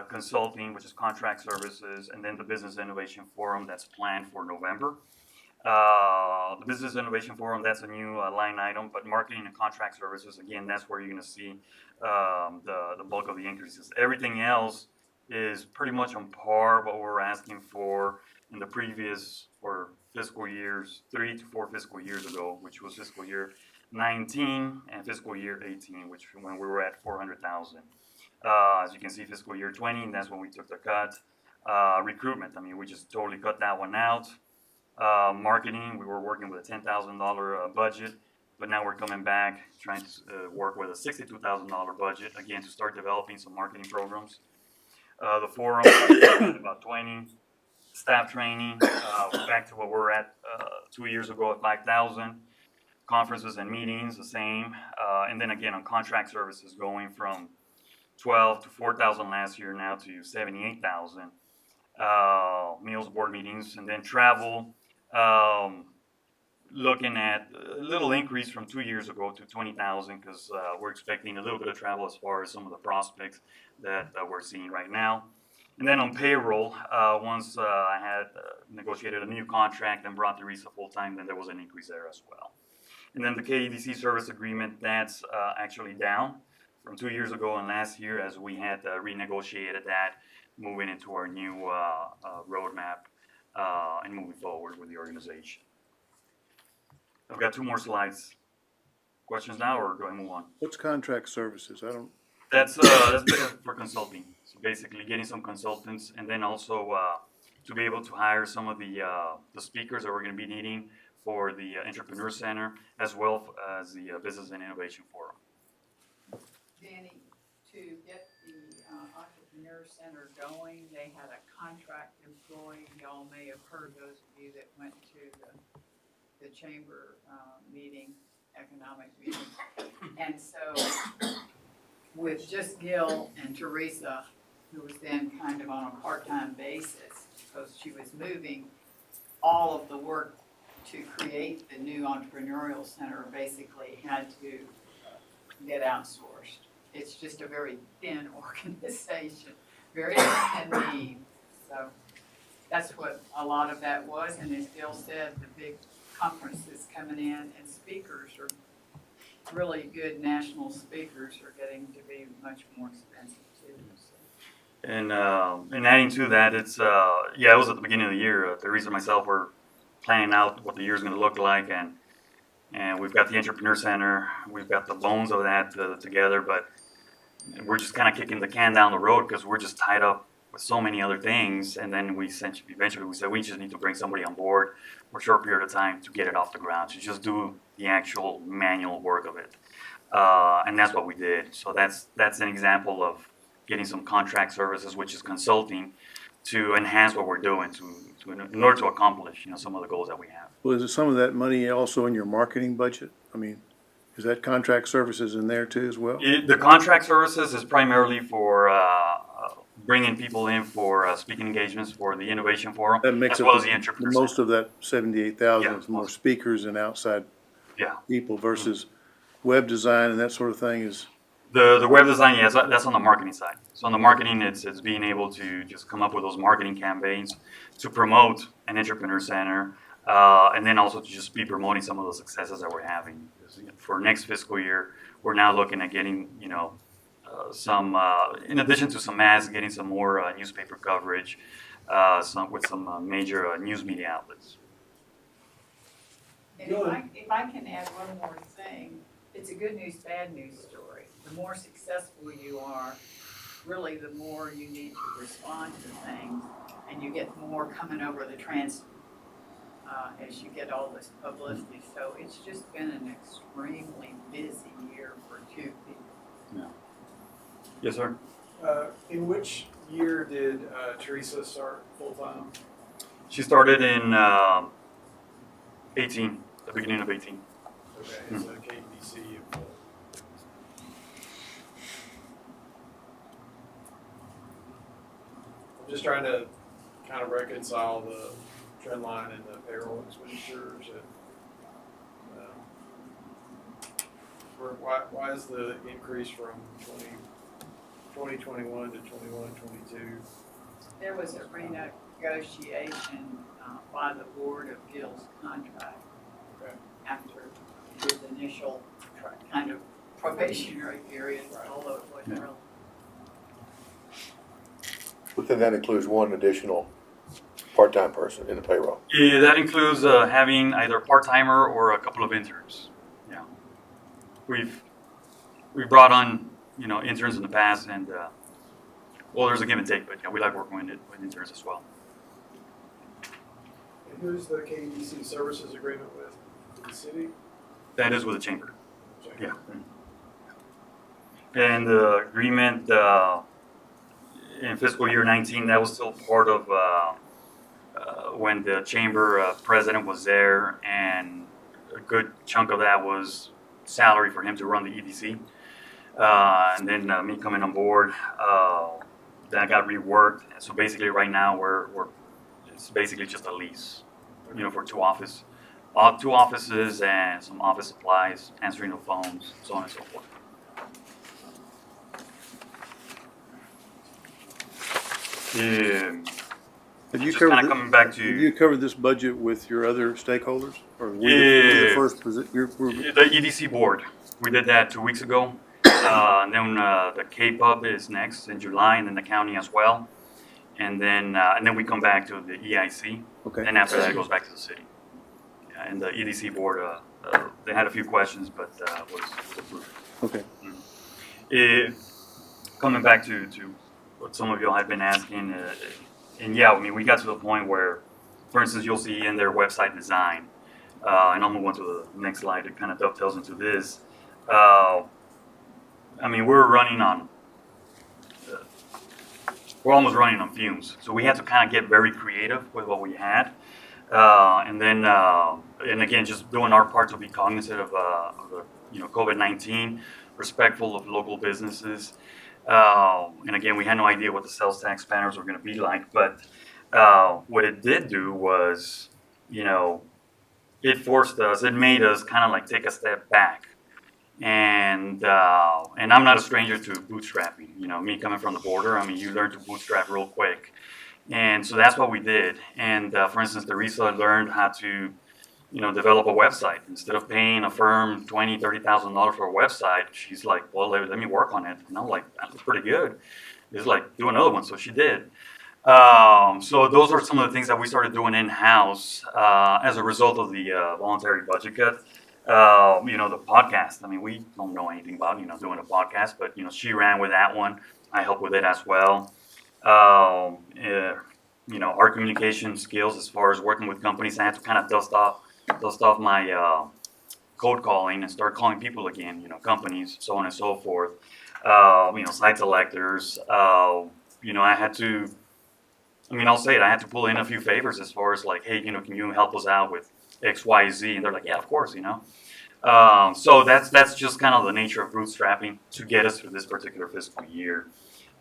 consulting, which is contract services, and then the Business Innovation Forum that's planned for November. The Business Innovation Forum, that's a new line item, but marketing and contract services, again, that's where you're going to see the bulk of the increases. Everything else is pretty much on par what we're asking for in the previous, or fiscal years, 3 to 4 fiscal years ago, which was fiscal year 19 and fiscal year 18, which when we were at 400,000. As you can see, fiscal year 20, that's when we took the cut. Recruitment, we just totally cut that one out. Marketing, we were working with a $10,000 budget, but now we're coming back trying to work with a $62,000 budget, again, to start developing some marketing programs. The forum, about 20. Staff training, back to what we were at 2 years ago at 5,000. Conferences and meetings, the same. And then again, on contract services, going from 12 to 4,000 last year now to 78,000. Meals, board meetings, and then travel. Looking at a little increase from 2 years ago to 20,000 because we're expecting a little bit of travel as far as some of the prospects that we're seeing right now. And then on payroll, once I had negotiated a new contract and brought Teresa full-time, then there was an increase there as well. And then the KEDC service agreement, that's actually down from 2 years ago and last year as we had renegotiated that, moving into our new roadmap and moving forward with the organization. I've got 2 more slides. Questions now, or do I move on? What's contract services? I don't, That's for consulting. So basically, getting some consultants, and then also to be able to hire some of the speakers that we're going to be needing for the Entrepreneur Center, as well as the Business and Innovation Forum. Danny, to get the Entrepreneur Center going, they had a contract employee. Y'all may have heard, those of you that went to the chamber meeting, economic meeting. And so with just Gil and Teresa, who was then kind of on a part-time basis, because she was moving, all of the work to create the new entrepreneurial center basically had to get outsourced. It's just a very thin organization, very thin need. So that's what a lot of that was, and as Gil said, the big conferences coming in, and speakers are really good national speakers are getting to be much more expensive too. So. And adding to that, it's it was at the beginning of the year. Teresa and myself were planning out what the year's going to look like, and we've got the Entrepreneur Center, we've got the bones of that together, but we're just kind of kicking the can down the road because we're just tied up with so many other things. And then eventually we said we just need to bring somebody on board for a short period of time to get it off the ground, to just do the actual manual work of it. And that's what we did. So that's an example of getting some contract services, which is consulting, to enhance what we're doing in order to accomplish, some of the goals that we have. well, is it some of that money also in your marketing budget? I mean, is that contract services in there too as well? The contract services is primarily for bringing people in for speaking engagements for the Innovation Forum, That makes as up well as the Entrepreneur most Center. of that 78,000 Yeah, is more most. speakers and outside Yeah. people versus web design and that sort of thing is, The web design, yes, that's on the marketing side. So on the marketing, it's being able to just come up with those marketing campaigns to promote an Entrepreneur Center, and then also to just be promoting some of the successes that we're having. For next fiscal year, we're now looking at getting, some, in addition to some ads, getting some more newspaper coverage, with some major news media outlets. And if I can add one more thing, it's a good news, bad news story. The more successful you are, really the more you need to respond to things, and you get more coming over the transom as you get all this publicity. So it's just been an extremely busy year for 2 people. Yes, sir. In which year did Teresa start full-time? She started in 18, the beginning of 18. Okay, so KBC. I'm just trying to kind of reconcile the trend line in the payroll expenditures and why is the increase from 2021 to 21-22? There was a renegotiation by the board of Gil's contract Okay. after his initial kind of probationary period, although it wasn't real. But then that includes one additional part-time person in the payroll. Yeah, that includes having either a part-timer or a couple of interns. Yeah, we've brought on interns in the past, and there's a give and take, but we like working with interns as well. And who's the KBC services agreement with? The city? That is with the chamber. Yeah, and the agreement in fiscal year 19, that was still part of when the chamber president was there, and a good chunk of that was salary for him to run the EDC. And then me coming on board, that got reworked. So basically, right now it's basically just a lease, for two offices and some office supplies, answering the phones, so on and so forth. Yeah. have you Just kind covered, of coming back have to you covered this budget with your other stakeholders? Or were you Yeah. the first, the EDC board. We did that 2 weeks ago. And then the K-Pub is next in July, and then the county as well. And then we come back to the EIC. okay. And after that, it goes back to the city. Yeah, and the EDC board they had a few questions, but was approved. Okay. Coming back to what some of y'all had been asking, and yeah, I mean, we got to the point where, for instance, you'll see in their website design, and I'll move on to the next slide. It kind of dovetails into this. I mean, we're almost running on fumes. So we had to kind of get very creative with what we had. And then, and again, just doing our part to be cognizant of the, COVID-19, respectful of local businesses. And again, we had no idea what the sales tax banners were going to be like. But what it did do was, it forced us, it made us kind of like take a step back. And I'm not a stranger to bootstrapping. Me coming from the border, I mean, you learn to bootstrap real quick. And so that's what we did. And for instance, Teresa learned how to, develop a website. Instead of paying a firm $20,000, $30,000 for a website, she's like, well, let me work on it. And I'm like, that looks pretty good. It's like, do another one. So she did. So those are some of the things that we started doing in-house as a result of the voluntary budget cut. The podcast. I mean, we don't know anything about, doing a podcast, but, she ran with that one. I helped with it as well. Our communication skills as far as working with companies, I had to kind of dust off my cold calling and start calling people again, companies, so on and so forth. Site selectors. I had to, I'll say it, I had to pull in a few favors as far as like, hey, can you help us out with X, Y, Z? And they're like, yeah, of course, So that's just kind of the nature of bootstrapping to get us through this particular fiscal year.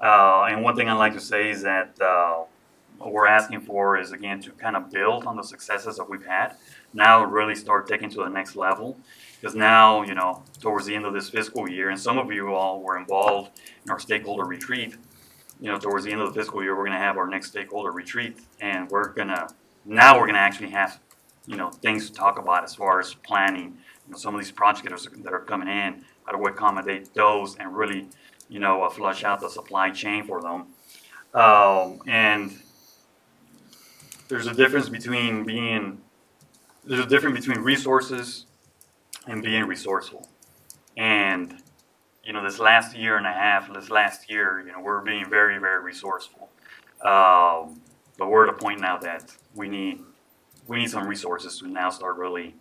And one thing I'd like to say is that what we're asking for is, again, to kind of build on the successes that we've had. Now really start taking to the next level. Because now, towards the end of this fiscal year, and some of you all were involved in our stakeholder retreat, towards the end of the fiscal year, we're going to have our next stakeholder retreat. And we're going to actually have, things to talk about as far as planning, some of these projects that are coming in, how do we accommodate those and really, flush out the supply chain for them. And there's a difference between resources and being resourceful. And, this last year and a half, we're being very, very resourceful. But we're at a point now that we need some resources to now start really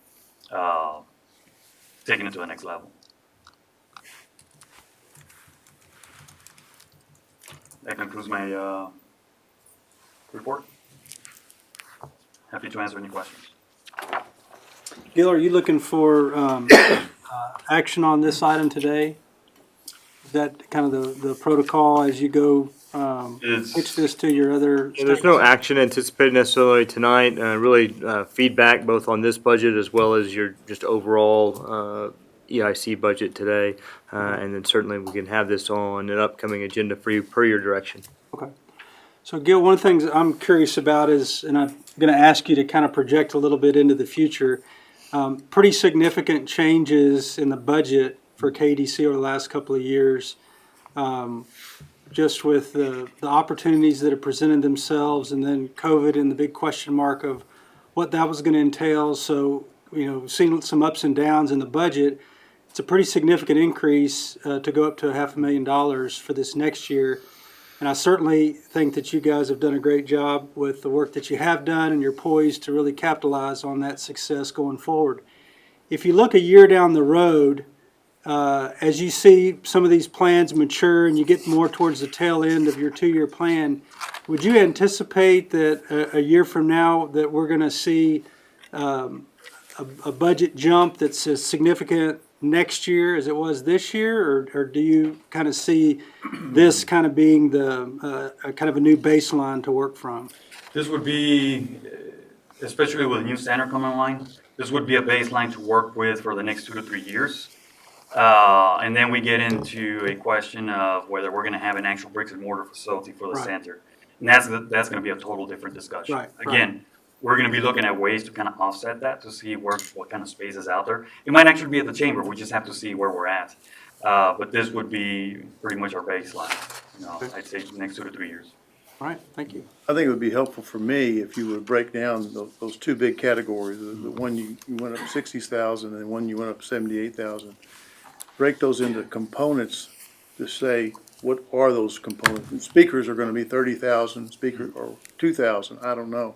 taking it to the next level. That concludes my report. Happy to answer any questions. Gil, are you looking for action on this item today? Is that kind of the protocol as you go pitch this to your other? There's no action anticipated necessarily tonight. Really feedback both on this budget as well as your just overall EIC budget today. And then certainly we can have this on an upcoming agenda for you per your direction. Okay. So Gil, one of the things I'm curious about is, and I'm going to ask you to kind of project a little bit into the future, pretty significant changes in the budget for KDC over the last couple of years, just with the opportunities that have presented themselves, and then COVID and the big question mark of what that was going to entail. So, seeing some ups and downs in the budget, it's a pretty significant increase to go up to $500,000 for this next year. And I certainly think that you guys have done a great job with the work that you have done, and you're poised to really capitalize on that success going forward. If you look a year down the road, as you see some of these plans mature and you get more towards the tail end of your 2-year plan, would you anticipate that a year from now that we're going to see a budget jump that's as significant next year as it was this year, or do you kind of see this kind of being the kind of a new baseline to work from? This would be, especially with a new center coming online, this would be a baseline to work with for the next 2 to 3 years. And then we get into a question of whether we're going to have an actual bricks and mortar facility for the center. And that's going to be a total different discussion. Again, we're going to be looking at ways to kind of offset that to see what kind of space is out there. It might actually be at the chamber. We just have to see where we're at. But this would be pretty much our baseline. I'd say the next 2 to 3 years. All right, thank you. I think it would be helpful for me if you would break down those two big categories, the one you went up 60,000 and one you went up 78,000. Break those into components to say, what are those components? And speakers are gonna be 30,000, speaker, or 2,000, I don't know.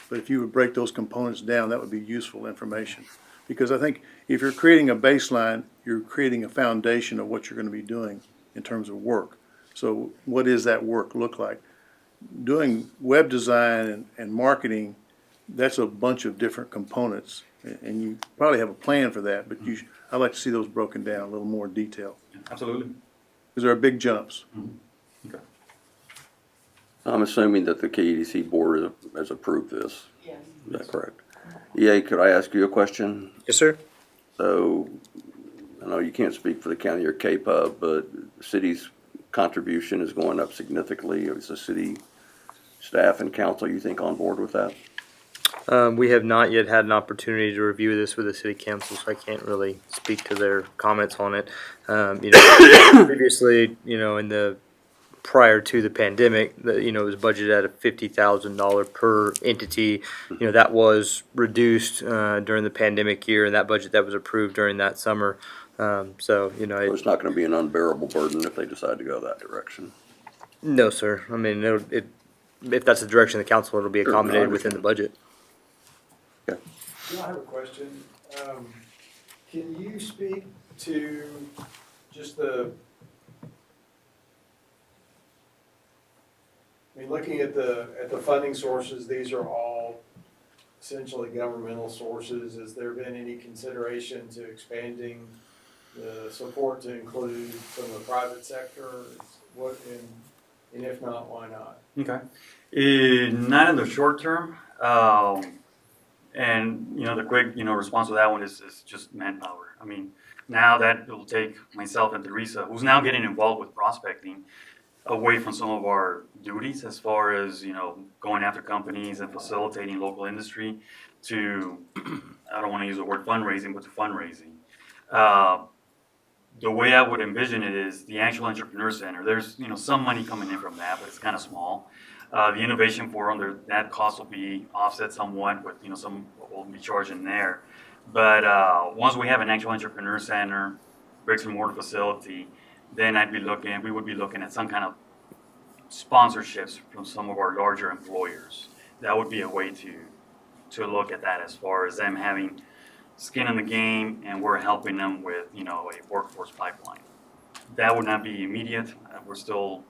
But if you would break those components down, that would be useful information. Because I think if you're creating a baseline, you're creating a foundation of what you're gonna be doing in terms of work. So what does that work look like? Doing web design and marketing, that's a bunch of different components. And you probably have a plan for that, but I'd like to see those broken down a little more detail. Absolutely. Because there are big jumps. Okay. I'm assuming that the KEDC board has approved this. Yes. Is that correct? EA, could I ask you a question? Yes, sir. So, I know you can't speak for the county or KPUB, but the city's contribution is going up significantly. Is the city staff and council, you think, on board with that? We have not yet had an opportunity to review this with the city council, so I can't really speak to their comments on it. Previously, in the prior to the pandemic, it was budgeted at a $50,000 per entity. That was reduced during the pandemic year, and that budget that was approved during that summer. So it's not going to be an unbearable burden if they decide to go that direction. No, sir. I mean, if that's the direction of the council, it'll be Sure, accommodated I within the understand. budget. I have a question. Can you speak to just looking at the funding sources, these are all essentially governmental sources. Has there been any consideration to expanding the support to include some of the private sector? And if not, why not? Okay. Not in the short term. And the quick response to that one is just manpower. I mean, now that will take myself and Teresa, who's now getting involved with prospecting, away from some of our duties as far as going after companies and facilitating local industry to, I don't want to use the word fundraising, but to fundraising. The way I would envision it is the actual entrepreneur center. There's some money coming in from that, but it's kind of small. The innovation forum, that cost will be offset somewhat with some we'll be charging there. But once we have an actual entrepreneur center, bricks and mortar facility, then we would be looking at some kind of sponsorships from some of our larger employers. That would be a way to look at that as far as them having skin in the game, and we're helping them with a workforce pipeline. That would not be immediate. We're still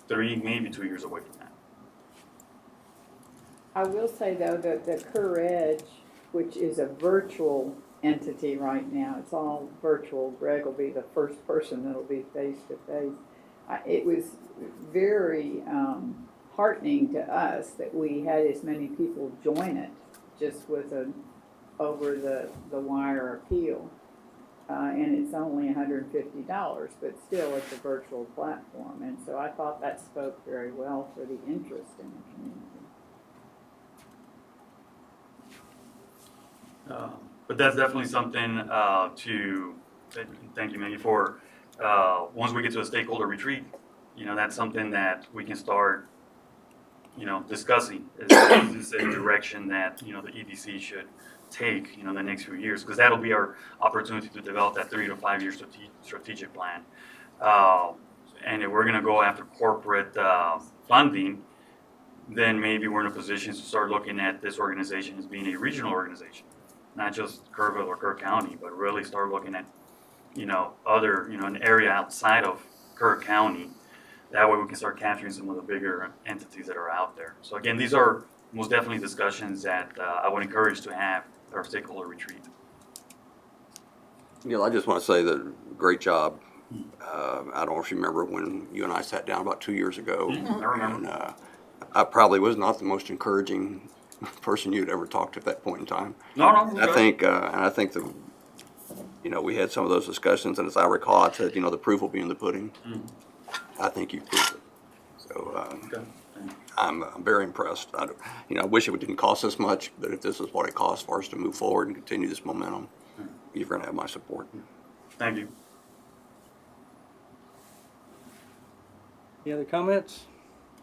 3, maybe 2 years away from that. I will say though that the CourEdge, which is a virtual entity right now, it's all virtual. Greg will be the first person that'll be face to face. It was very heartening to us that we had as many people join it just with an over the wire appeal. And it's only $150, but still it's a virtual platform. And so I thought that spoke very well for the interest in the community. But that's definitely something thank you, Maggie, for once we get to a stakeholder retreat, that's something that we can start, discussing. Is this a direction that, the EDC should take, the next few years? Because that'll be our opportunity to develop that 3 to 5 year strategic plan. And if we're going to go after corporate funding, then maybe we're in a position to start looking at this organization as being a regional organization. Not just Kerrville or Kerr County, but really start looking at, other, an area outside of Kerr County. That way we can start capturing some of the bigger entities that are out there. So again, these are most definitely discussions that I would encourage to have at our stakeholder retreat. I just want to say that great job. I don't know if you remember when you and I sat down about 2 years ago. I remember. And, I probably was not the most encouraging person you'd ever talked to at that point in time. No. I think that, we had some of those discussions, and as I recall, I said, the proof will be in the pudding. I think you proved it. So I'm very impressed. I wish it didn't cost this much, but if this is what it costs for us to move forward and continue this momentum, you're going to have my support. Thank you. Any other comments?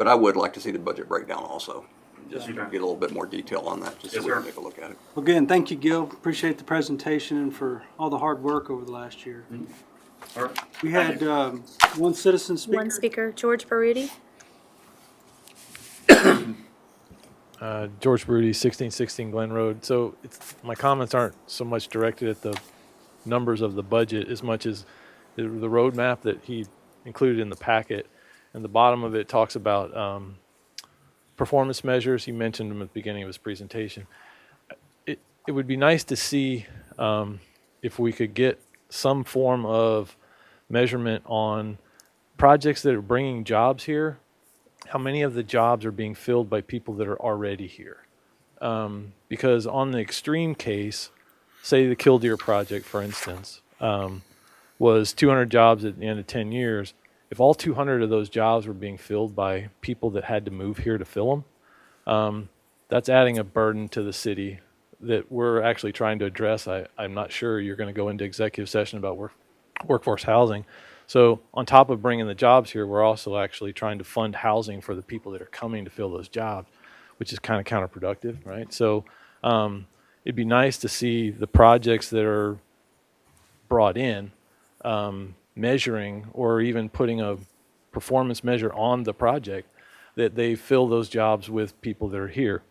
But I would like to see the budget breakdown also, just to Okay. get a little bit more detail on that, just so Yes, we can sir. take a look at it. Well, again, thank you, Gil. Appreciate the presentation and for all the hard work over the last year. All right. We had one citizen speaker. One speaker, George Baruti. George Baruti, 1616 Glen Road. So my comments aren't so much directed at the numbers of the budget as much as the roadmap that he included in the packet. And the bottom of it talks about performance measures. He mentioned them at the beginning of his presentation. It would be nice to see if we could get some form of measurement on projects that are bringing jobs here. How many of the jobs are being filled by people that are already here? Because on the extreme case, say the Killdeer project, for instance, was 200 jobs at the end of 10 years. If all 200 of those jobs were being filled by people that had to move here to fill them, that's adding a burden to the city that we're actually trying to address. I'm not sure you're going to go into executive session about workforce housing. So on top of bringing the jobs here, we're also actually trying to fund housing for the people that are coming to fill those jobs, which is kind of counterproductive, right? So it'd be nice to see the projects that are brought in measuring or even putting a performance measure on the project that they fill those jobs with people that are here.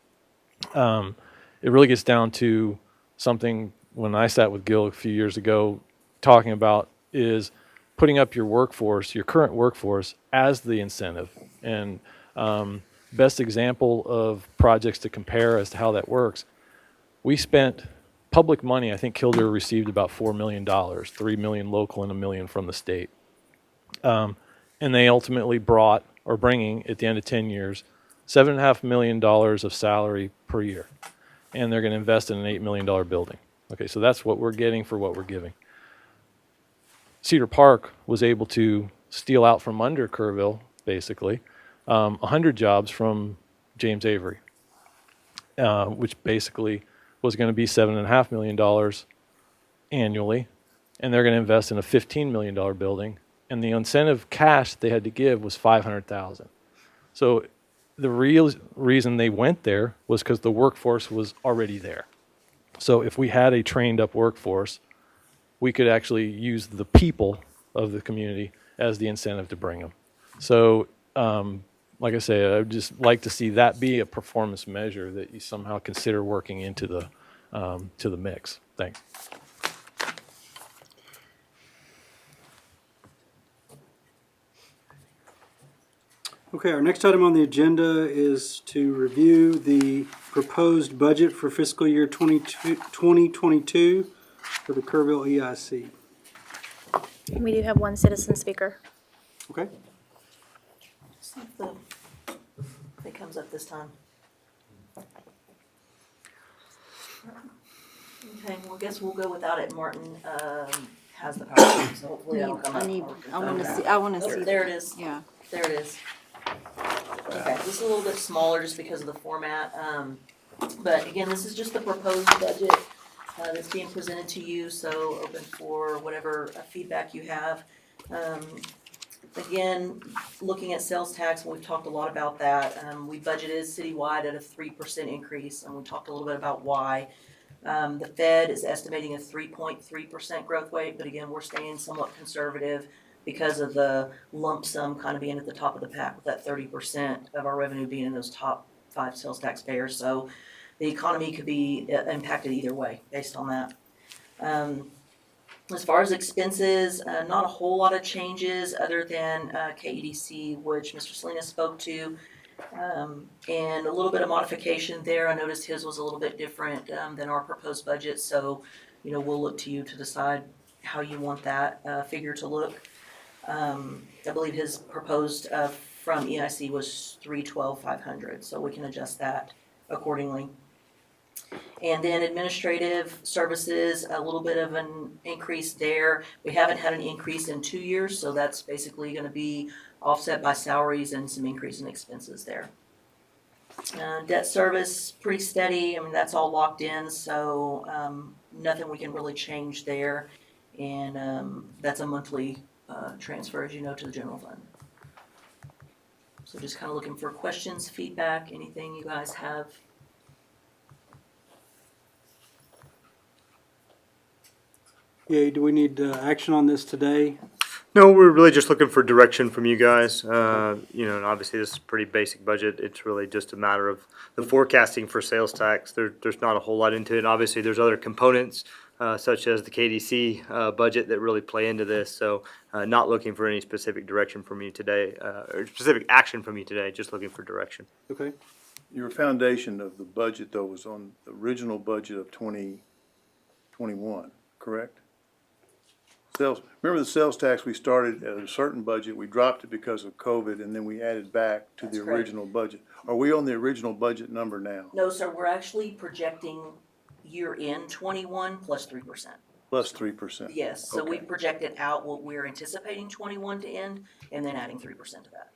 It really gets down to something when I sat with Gil a few years ago talking about is putting up your workforce, your current workforce, as the incentive. And best example of projects to compare as to how that works, we spent public money. I think Killdeer received about $4 million, $3 million local and $1 million from the state. And they ultimately brought, or bringing at the end of 10 years, $7.5 million of salary per year. And they're going to invest in an $8 million building. Okay, so that's what we're getting for what we're giving. Cedar Park was able to steal out from under Kerrville, basically, 100 jobs from James Avery, which basically was going to be $7.5 million annually, and they're going to invest in a $15 million building, and the incentive cash they had to give was $500,000. So the real reason they went there was because the workforce was already there. So if we had a trained up workforce, we could actually use the people of the community as the incentive to bring them. So, like I say, I would just like to see that be a performance measure that you somehow consider working into the to the mix. Thanks. Okay, our next item on the agenda is to review the proposed budget for fiscal year 2022 for the Kerrville EIC. We do have one citizen speaker. Okay, See if it comes up this time. Okay, well, I guess we'll go without it. Martin has the PowerPoint, so hopefully that'll come up. I wanna Oh, see. there it is. Yeah. There it is. Okay, this is a little bit smaller just because of the format. But again, this is just the proposed budget that's being presented to you, so open for whatever feedback you have. Again, looking at sales tax, we've talked a lot about that. We budgeted citywide at a 3% increase, and we talked a little bit about why. The Fed is estimating a 3.3% growth rate, but again, we're staying somewhat conservative because of the lump sum kind of being at the top of the pack with that 30% of our revenue being in those top 5 sales taxpayers. So the economy could be impacted either way based on that. As far as expenses, not a whole lot of changes other than KEDC, which Mr. Salinas spoke to. And a little bit of modification there. I noticed his was a little bit different than our proposed budget. So, you know, we'll look to you to decide how you want that figure to look. I believe his proposed from EIC was $312,500, so we can adjust that accordingly. And then administrative services, a little bit of an increase there. We haven't had an increase in 2 years, so that's basically going to be offset by salaries and some increase in expenses there. Debt service, pretty steady. I mean, that's all locked in, so nothing we can really change there. And that's a monthly transfer, as you know, to the general fund. So just kind of looking for questions, feedback, anything you guys have. Yeah, do we need action on this today? No, we're really just looking for direction from you guys. You know, and obviously this is a pretty basic budget. It's really just a matter of the forecasting for sales tax. There's not a whole lot into it. And obviously, there's other components such as the KDC budget that really play into this. So, not looking for any specific direction from you today, or specific action from you today. Just looking for direction. Okay. Your foundation of the budget, though, was on the original budget of 2021, correct? Remember the sales tax, we started at a certain budget, we dropped it because of COVID, and then we added back to the That's correct. original budget. Are we on the original budget number now? No, sir, we're actually projecting year-end 21 plus 3%. Plus 3%? Yes, so we Okay. projected out what we're anticipating 21 to end, and then adding 3% to that.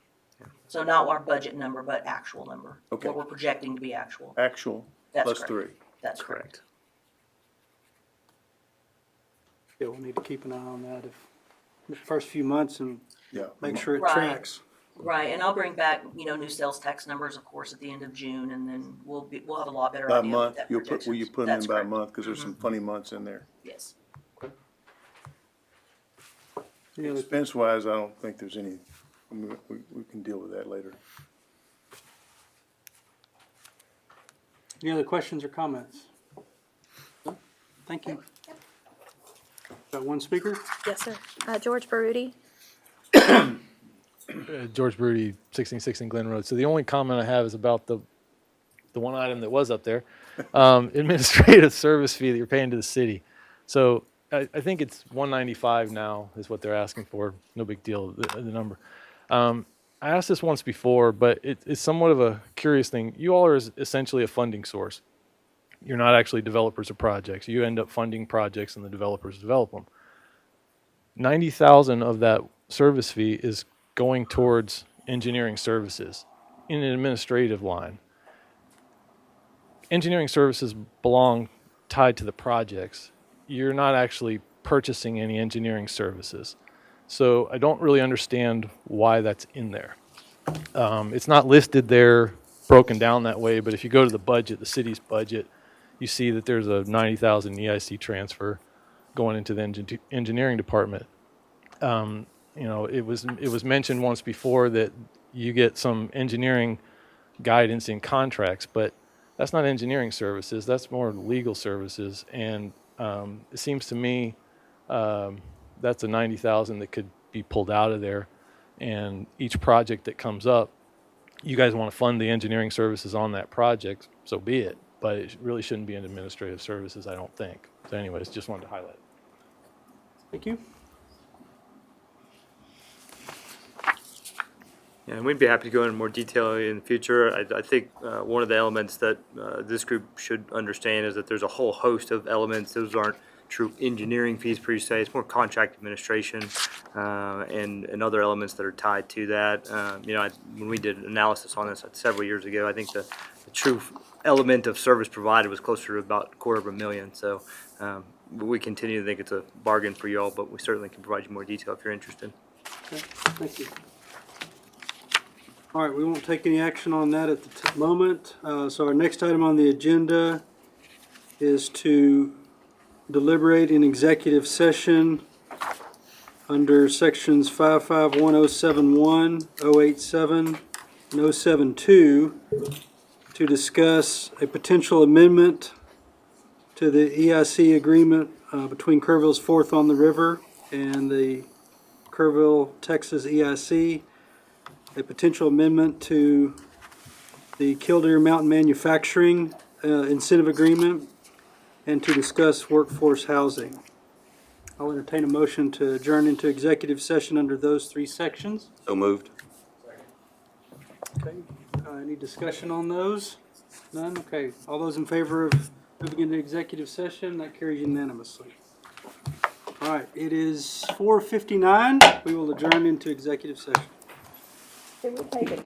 So not our budget number, but actual number. Okay. What we're projecting to be actual. Actual That's plus correct. 3. That's correct. Yeah, we'll need to keep an eye on that if, the first few months and Yeah. make sure it Right. tracks. Right, and I'll bring back, new sales tax numbers, of course, at the end of June, and then we'll have a lot better By idea of what month, that will you projections. put them That's in by correct. month, because there's some funny months in there. Yes. Any other, Expense-wise, I don't think there's any, we can deal with that later. any other questions or comments? No? Thank you. Got one speaker? Yes, sir. George Baruti. George Broody, 1616 Glen Road. So the only comment I have is about the one item that was up there, administrative service fee that you're paying to the city. So I think it's $195 now is what they're asking for. No big deal, the number. I asked this once before, but it's somewhat of a curious thing. You all are essentially a funding source. You're not actually developers of projects. You end up funding projects and the developers develop them. $90,000 of that service fee is going towards engineering services in an administrative line. Engineering services belong tied to the projects. You're not actually purchasing any engineering services. So I don't really understand why that's in there. It's not listed there, broken down that way, but if you go to the budget, the city's budget, you see that there's a $90,000 EIC transfer going into the engineering department. It was mentioned once before that you get some engineering guidance in contracts, but that's not engineering services. That's more legal services, and it seems to me that's a $90,000 that could be pulled out of there. And each project that comes up, you guys want to fund the engineering services on that project, so be it. But it really shouldn't be in administrative services, I don't think. So, anyways, just wanted to highlight it. Thank you. Yeah, and we'd be happy to go into more detail in the future. I think one of the elements that this group should understand is that there's a whole host of elements. Those aren't true engineering fees per se. It's more contract administration and other elements that are tied to that. When we did analysis on this several years ago, I think the true element of service provided was closer to about $250,000. So we continue to think it's a bargain for y'all, but we certainly can provide you more detail if you're interested. Okay, thank you. All right, we won't take any action on that at the moment. So our next item on the agenda is to deliberate in executive session under sections 551071, 087, and 072 to discuss a potential amendment to the EIC agreement between Kerrville's Fourth on the River and the Kerrville, Texas EIC, a potential amendment to the Killdeer Mountain Manufacturing incentive agreement, and to discuss workforce housing. I'll entertain a motion to adjourn into executive session under those three sections. So moved. Okay, any discussion on those? None? Okay, all those in favor of moving into executive session, that carries unanimously. All right, it is 4:59. We will adjourn into executive session. Did we take it?